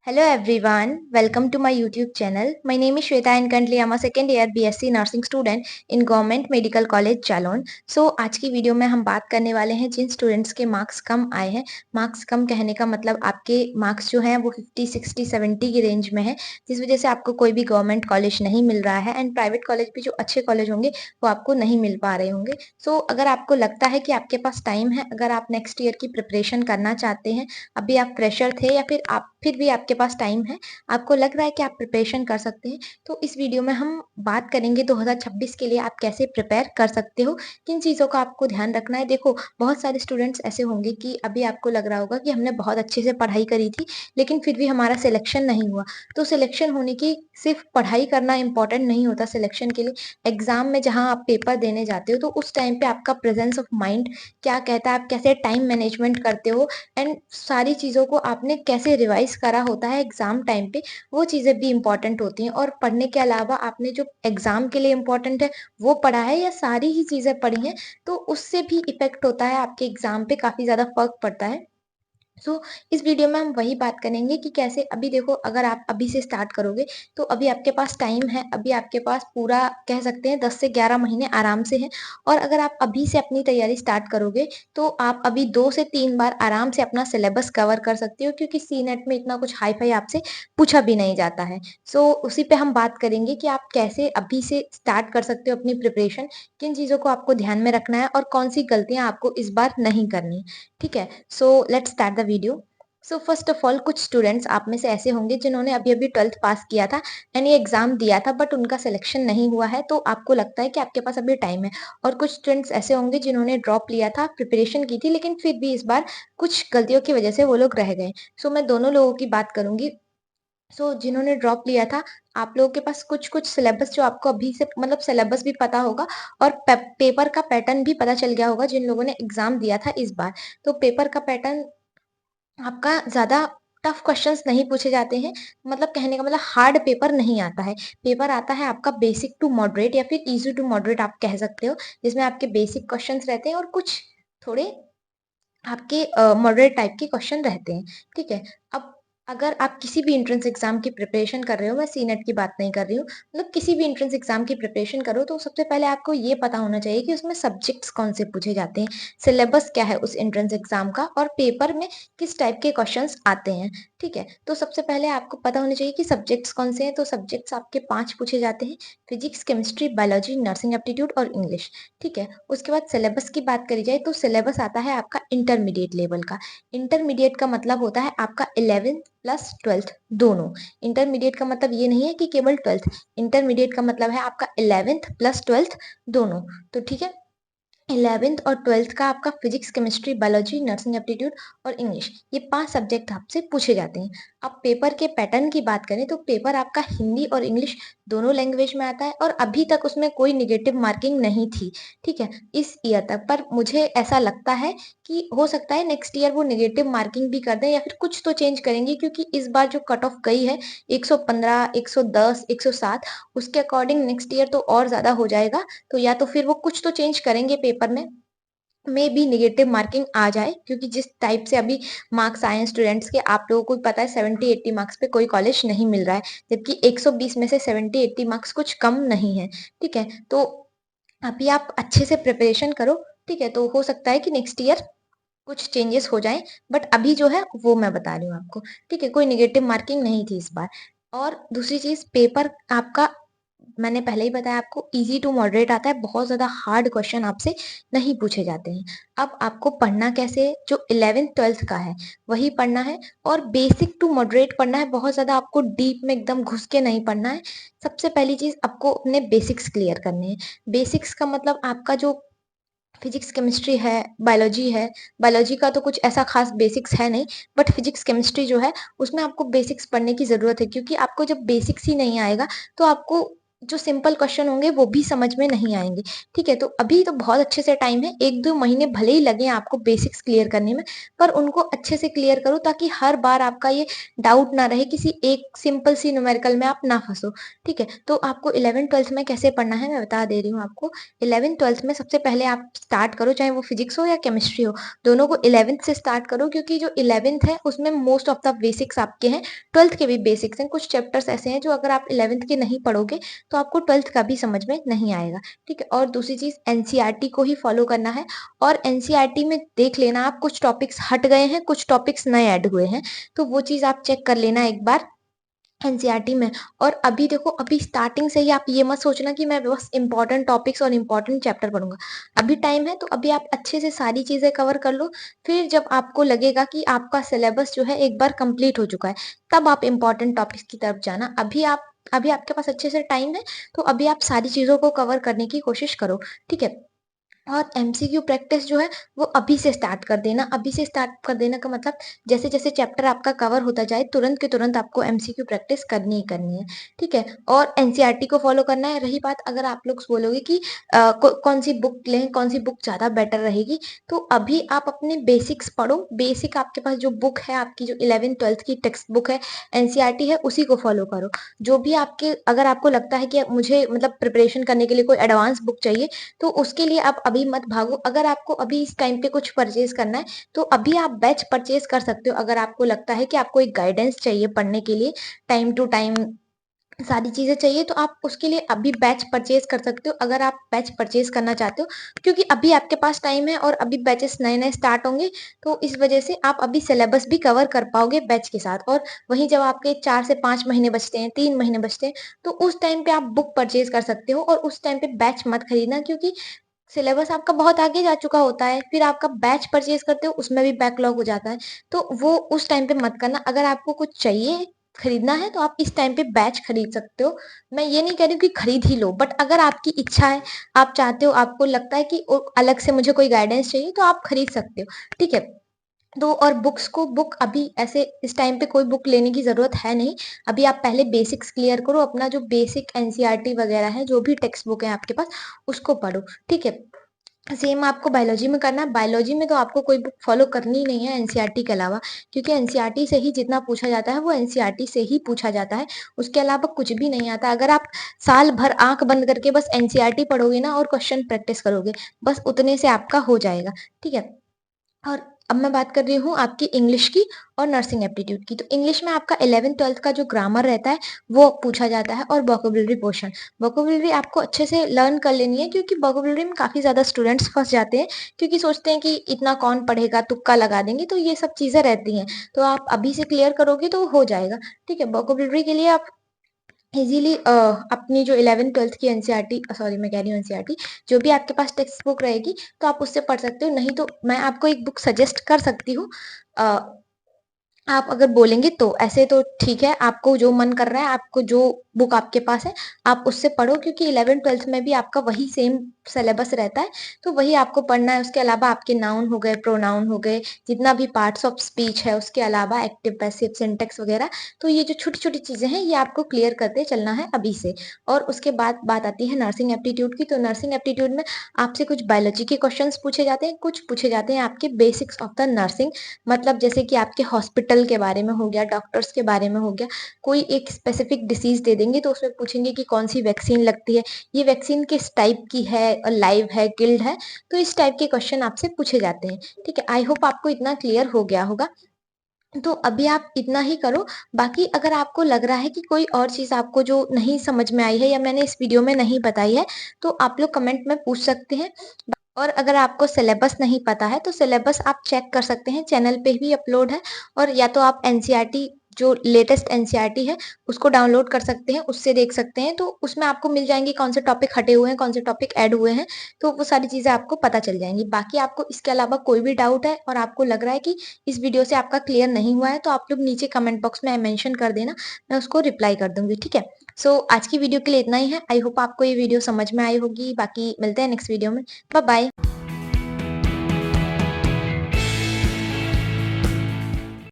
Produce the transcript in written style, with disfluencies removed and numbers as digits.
Hello everyone, welcome to my YouTube channel. My name is Shweta and currently I'm a second year BSc Nursing student in Government Medical College Jalaun. आज की video में हम बात करने वाले हैं जिन students के मार्क्स कम आए हैं. मार्क्स कम कहने का मतलब आपके मार्क्स जो हैं वो 50, 60, 70 की रेंज में है, जिस वजह से आपको कोई भी गवर्नमेंट कॉलेज नहीं मिल रहा है एंड प्राइवेट कॉलेज भी जो अच्छे कॉलेज होंगे वो आपको नहीं मिल पा रहे होंगे. अगर आपको लगता है कि आपके पास टाइम है, अगर आप नेक्स्ट ईयर की प्रिपरेशन करना चाहते हैं, अभी आप फ्रेशर थे या फिर भी आपके पास टाइम है, आपको लग रहा है कि आप प्रिपरेशन कर सकते हैं, तो इस वीडियो में हम बात करेंगे 2026 के लिए आप कैसे प्रिपेयर कर सकते हो, किन चीज़ों का आपको ध्यान रखना है. देखो, बहुत सारे स्टूडेंट्स ऐसे होंगे कि अभी आपको लग रहा होगा कि हमने बहुत अच्छे से पढ़ाई करी थी, लेकिन फिर भी हमारा सिलेक्शन नहीं हुआ. तो सिलेक्शन होने की सिर्फ पढ़ाई करना इंपॉर्टेंट नहीं होता सिलेक्शन के लिए. एग्जाम में जहाँ आप पेपर देने जाते हो, तो उस टाइम पे आपका प्रेजेंस ऑफ माइंड क्या कहता है, आप कैसे टाइम मैनेजमेंट करते हो एंड सारी चीज़ों को आपने कैसे रिवाइज करा होता है एग्जाम टाइम पे, वो चीज़ें भी इम्पोर्टेंट होती हैं. और पढ़ने के अलावा आपने जो एग्जाम के लिए इम्पोर्टेंट है वो पढ़ा है या सारी ही चीज़ें पढ़ी हैं, तो उससे भी इफेक्ट होता है, आपके एग्जाम पे काफ़ी ज़्यादा फर्क पड़ता है. इस वीडियो में हम वही बात करेंगे कि कैसे. अभी देखो, अगर आप अभी से स्टार्ट करोगे तो अभी आपके पास टाइम है, अभी आपके पास पूरा कह सकते हैं 10 से 11 महीने आराम से हैं. और अगर आप अभी से अपनी तैयारी स्टार्ट करोगे तो आप अभी 2 से 3 बार आराम से अपना सिलेबस कवर कर सकते हो, क्योंकि सी नेट में इतना कुछ हाई फाई आपसे पूछा भी नहीं जाता है. उसी पे हम बात करेंगे कि आप कैसे अभी से स्टार्ट कर सकते हो अपनी प्रिपरेशन, किन चीज़ों को आपको ध्यान में रखना है और कौन सी गलतियां आपको इस बार नहीं करनी. ठीक है, let's start the video. First of all, कुछ स्टूडेंट्स आप में से ऐसे होंगे जिन्होंने अभी अभी 12th पास किया था एंड ये एग्जाम दिया था, बट उनका सिलेक्शन नहीं हुआ है, तो आपको लगता है कि आपके पास अभी टाइम है. और कुछ स्टूडेंट्स ऐसे होंगे जिन्होंने ड्रॉप लिया था, प्रिपरेशन की थी, लेकिन फिर भी इस बार कुछ गलतियों की वजह से वो लोग रह गए. मैं दोनों लोगों की बात करूंगी. जिन्होंने ड्रॉप लिया था, आप लोगों के पास कुछ कुछ सिलेबस जो आपको अभी से मतलब सिलेबस भी पता होगा और पेपर का पैटर्न भी पता चल गया होगा जिन लोगों ने एग्जाम दिया था इस बार. पेपर का पैटर्न आपका ज़्यादा टफ क्वेश्चंस नहीं पूछे जाते हैं, मतलब कहने का मतलब हार्ड पेपर नहीं आता है. पेपर आता है आपका बेसिक टू मॉडरेट या फिर इजी टू मॉडरेट आप कह सकते हो, जिसमें आपके बेसिक क्वेश्चंस रहते हैं और कुछ थोड़े आपके मॉडरेट टाइप के क्वेश्चन रहते हैं. ठीक है. अब अगर आप किसी भी एंट्रेंस एग्जाम की प्रिपरेशन कर रहे हो, मैं सी नेट की बात नहीं कर रही हूँ, मतलब किसी भी एंट्रेंस एग्जाम की प्रिपरेशन करो, तो सबसे पहले आपको ये पता होना चाहिए कि उसमें सब्जेक्ट्स कौन से पूछे जाते हैं, सिलेबस क्या है उस एंट्रेंस एग्जाम का, और पेपर में किस टाइप के क्वेश्चंस आते हैं. ठीक है. सबसे पहले आपको पता होना चाहिए कि सब्जेक्ट्स कौन से हैं. सब्जेक्ट्स आपके 5 पूछे जाते हैं: physics, chemistry, biology, nursing aptitude और इंग्लिश. ठीक है. उसके बाद सिलेबस की बात करी जाए तो सिलेबस आता है आपका इंटरमीडिएट लेवल का. इंटरमीडिएट का मतलब होता है आपका 11th प्लस 12th दोनों. इंटरमीडिएट का मतलब ये नहीं है कि केवल 12th. इंटरमीडिएट का मतलब है आपका 11th प्लस 12th दोनों. ठीक है. 11th और 12th का आपका physics, chemistry, biology, nursing aptitude और इंग्लिश, ये 5 सब्जेक्ट आपसे पूछे जाते हैं. अब पेपर के पैटर्न की बात करें तो पेपर आपका हिंदी और इंग्लिश दोनों लैंग्वेज में आता है और अभी तक उसमें कोई निगेटिव मार्किंग नहीं थी. ठीक है, इस ईयर तक. पर मुझे ऐसा लगता है कि हो सकता है नेक्स्ट ईयर वो निगेटिव मार्किंग भी कर दें या फिर कुछ तो चेंज करेंगे, क्योंकि इस बार जो कट ऑफ गई है 115, 110, 107, उसके अकॉर्डिंग नेक्स्ट ईयर तो और ज्यादा हो जाएगा. या तो फिर वो कुछ तो चेंज करेंगे पेपर में भी निगेटिव मार्किंग आ जाए, क्योंकि जिस टाइप से अभी मार्क्स आए हैं स्टूडेंट्स के, आप लोगों को पता है 70-80 मार्क्स पे कोई कॉलेज नहीं मिल रहा है, जबकि 120 में से 70-80 मार्क्स कुछ कम नहीं है. ठीक है. अभी आप अच्छे से प्रिपरेशन करो. ठीक है. हो सकता है कि नेक्स्ट ईयर कुछ चेंजेस हो जाएं, बट अभी जो है वो मैं बता रही हूँ आपको. ठीक है. कोई निगेटिव मार्किंग नहीं थी इस बार. और दूसरी चीज, पेपर आपका मैंने पहले ही बताया आपको इजी टू मॉडरेट आता है, बहुत ज्यादा हार्ड क्वेश्चन आपसे नहीं पूछे जाते हैं. अब आपको पढ़ना कैसे है, जो 11th 12th का है वही पढ़ना है, और बेसिक टू मॉडरेट पढ़ना है, बहुत ज्यादा आपको डीप में एकदम घुस के नहीं पढ़ना है. सबसे पहली चीज, आपको अपने बेसिक्स क्लियर करने हैं. बेसिक्स का मतलब आपका जो फिजिक्स, केमिस्ट्री है, बायोलॉजी है. बायोलॉजी का तो कुछ ऐसा खास बेसिक्स है नहीं, बट फिजिक्स, केमिस्ट्री जो है उसमें आपको बेसिक्स पढ़ने की जरूरत है, क्योंकि आपको जब बेसिक्स ही नहीं आएगा तो आपको जो सिंपल क्वेश्चन होंगे वो भी समझ में नहीं आएँगे, ठीक है? तो अभी तो बहुत अच्छे से टाइम है, 1-2 महीने भले ही लगें आपको बेसिक्स क्लियर करने में, पर उनको अच्छे से क्लियर करो ताकि हर बार आपका ये डाउट ना रहे, किसी एक सिंपल सी न्यूमेरिकल में आप ना फँसो, ठीक है? तो आपको 11th-12th में कैसे पढ़ना है मैं बता दे रही हूँ आपको। 11th-12th में सबसे पहले आप स्टार्ट करो, चाहे वो फिजिक्स हो या केमिस्ट्री हो, दोनों को 11th से स्टार्ट करो, क्योंकि जो 11th है उसमें मोस्ट ऑफ द बेसिक्स आपके हैं, 12th के भी बेसिक्स हैं। कुछ चैप्टर्स ऐसे हैं जो अगर आप 11th के नहीं पढ़ोगे तो आपको 12th का भी समझ में नहीं आएगा, ठीक है? और दूसरी चीज़ एनसीईआरटी को ही फॉलो करना है, और एनसीईआरटी में देख लेना आप कुछ टॉपिक्स हट गए हैं, कुछ टॉपिक्स नए ऐड हुए हैं, तो वो चीज़ आप चेक कर लेना एक बार एनसीईआरटी में। और अभी देखो, अभी स्टार्टिंग से ही आप ये मत सोचना कि मैं बस इंपॉर्टेंट टॉपिक्स और इंपॉर्टेंट चैप्टर पढ़ूंगा। अभी टाइम है तो अभी आप अच्छे से सारी चीजें कवर कर लो, फिर जब आपको लगेगा कि आपका सिलेबस जो है एक बार कंप्लीट हो चुका है, तब आप इंपॉर्टेंट टॉपिक्स की तरफ जाना। अभी आपके पास अच्छे से टाइम है, तो अभी आप सारी चीजों को कवर करने की कोशिश करो, ठीक है? और एमसीक्यू प्रैक्टिस जो है वो अभी से स्टार्ट कर देना। अभी से स्टार्ट कर देने का मतलब जैसे जैसे चैप्टर आपका कवर होता जाए, तुरंत के तुरंत आपको एमसीक्यू प्रैक्टिस करनी ही करनी है, ठीक है? और एनसीईआरटी को फॉलो करना है। रही बात, अगर आप लोग बोलोगे कि कौन सी बुक लें, कौन सी बुक ज्यादा बेटर रहेगी, तो अभी आप अपने बेसिक्स पढ़ो। बेसिक आपके पास जो बुक है, आपकी जो 11th-12th की टेक्स्ट बुक है, एनसीईआरटी है, उसी को फॉलो करो। जो भी आपके, अगर आपको लगता है कि मुझे मतलब प्रिपरेशन करने के लिए कोई एडवांस बुक चाहिए, तो उसके लिए आप अभी मत भागो। अगर आपको अभी इस टाइम पे कुछ परचेज करना है, तो अभी आप बैच परचेज कर सकते हो। अगर आपको लगता है कि आपको एक गाइडेंस चाहिए पढ़ने के लिए, टाइम टू टाइम सारी चीजें चाहिए, तो आप उसके लिए अभी बैच परचेज कर सकते हो, अगर आप बैच परचेज करना चाहते हो, क्योंकि अभी आपके पास टाइम है और अभी बैचेस नए नए स्टार्ट होंगे, तो इस वजह से आप अभी सिलेबस भी कवर कर पाओगे बैच के साथ। और वहीं जब आपके 4 से 5 महीने बचते हैं, 3 महीने बचते हैं, तो उस टाइम पे आप बुक परचेज कर सकते हो, और उस टाइम पे बैच मत खरीदना, क्योंकि सिलेबस आपका बहुत आगे जा चुका होता है। फिर आपका बैच परचेज करते हो, उसमें भी बैकलॉग हो जाता है, तो वो उस टाइम पे मत करना। अगर आपको कुछ चाहिए, खरीदना है, तो आप इस टाइम पे बैच खरीद सकते हो। मैं ये नहीं कह रही हूँ कि खरीद ही लो, बट अगर आपकी इच्छा है, आप चाहते हो, आपको लगता है कि अलग से मुझे कोई गाइडेंस चाहिए, तो आप खरीद सकते हो, ठीक है? तो और बुक अभी ऐसे इस टाइम पे कोई बुक लेने की जरूरत है नहीं। अभी आप पहले बेसिक्स क्लियर करो, अपना जो बेसिक एनसीईआरटी वगैरह है, जो भी टेक्स्ट बुक है आपके पास, उसको पढ़ो, ठीक है? सेम आपको बायोलॉजी में करना है। बायोलॉजी में तो आपको कोई बुक फॉलो करनी ही नहीं है एनसीईआरटी के अलावा, क्योंकि एनसीईआरटी से ही जितना पूछा जाता है वो एनसीईआरटी से ही पूछा जाता है, उसके अलावा कुछ भी नहीं आता। अगर आप साल भर आंख बंद करके बस एनसीईआरटी पढ़ोगे ना और क्वेश्चन प्रैक्टिस करोगे, बस उतने से आपका हो जाएगा, ठीक है? और अब मैं बात कर रही हूँ आपकी इंग्लिश की और नर्सिंग एप्टीट्यूड की। तो इंग्लिश में आपका 11th-12th का जो ग्रामर रहता है वो पूछा जाता है, और वोकेबुलरी पोर्शन। वोकेबुलरी आपको अच्छे से लर्न कर लेनी है, क्योंकि वोकेबुलरी में काफी ज्यादा स्टूडेंट्स फंस जाते हैं, क्योंकि सोचते हैं कि इतना कौन पढ़ेगा, तुक्का लगा देंगे, तो ये सब चीजें रहती हैं। तो आप अभी से क्लियर करोगे तो हो जाएगा, ठीक है? वोकेबुलरी के लिए आप इजीली अपनी जो 11th-12th की एनसीईआरटी, सॉरी मैं कह रही हूँ एनसीईआरटी, जो भी आपके पास टेक्स्ट बुक रहेगी, तो आप उससे पढ़ सकते हो। नहीं तो मैं आपको एक बुक सजेस्ट कर सकती हूँ, आप अगर बोलेंगे तो। ऐसे तो ठीक है, आपको जो मन कर रहा है, आपको जो बुक आपके पास है, आप उससे पढ़ो, क्योंकि 11th-12th में भी आपका वही सेम सिलेबस रहता है, तो वही आपको पढ़ना है। उसके अलावा आपके नाउन हो गए, प्रोनाउन हो गए, जितना भी पार्ट्स ऑफ स्पीच है, उसके अलावा एक्टिव पैसिव सिंटेक्स वगैरह, तो ये जो छोटी छोटी चीजें हैं, ये आपको क्लियर करते चलना है अभी से। और उसके बाद बात आती है नर्सिंग एप्टीट्यूड की। तो नर्सिंग एप्टीट्यूड में आपसे कुछ बायोलॉजी के क्वेश्चंस पूछे जाते हैं, कुछ पूछे जाते हैं आपके बेसिक्स ऑफ द नर्सिंग, मतलब जैसे कि आपके हॉस्पिटल के बारे में हो गया, डॉक्टर्स के बारे में हो गया। कोई एक स्पेसिफिक डिसीज दे देंगे, तो उसमें पूछेंगे कि कौन सी वैक्सीन लगती है, ये वैक्सीन किस टाइप की है, लाइव है, किल्ड है, तो इस टाइप के क्वेश्चन आपसे पूछे जाते हैं, ठीक है? आई होप आपको इतना क्लियर हो गया होगा। तो अभी आप इतना ही करो। बाकी अगर आपको लग रहा है कि कोई और चीज आपको जो नहीं समझ में आई है, या मैंने इस वीडियो में नहीं बताई है, तो आप लोग कमेंट में पूछ सकते हैं। और अगर आपको सिलेबस नहीं पता है, तो सिलेबस आप चेक कर सकते हैं, चैनल पे भी अपलोड है। और या तो आप एनसीईआरटी, जो लेटेस्ट एनसीईआरटी है, उसको डाउनलोड कर सकते हैं, उससे देख सकते हैं, तो उसमें आपको मिल जाएंगे कौन से टॉपिक हटे हुए हैं, कौन से टॉपिक ऐड हुए हैं, तो वो सारी चीजें आपको पता चल जाएंगी। बाकी आपको इसके अलावा कोई भी डाउट है और आपको लग रहा है कि इस वीडियो से आपका क्लियर नहीं हुआ है, तो आप लोग नीचे कमेंट बॉक्स में मेंशन कर देना, मैं उसको रिप्लाई कर दूंगी, ठीक है? सो आज की वीडियो के लिए इतना ही है। आई होप आपको ये वीडियो समझ में आई होगी। बाकी मिलते हैं नेक्स्ट वीडियो में। Bye bye.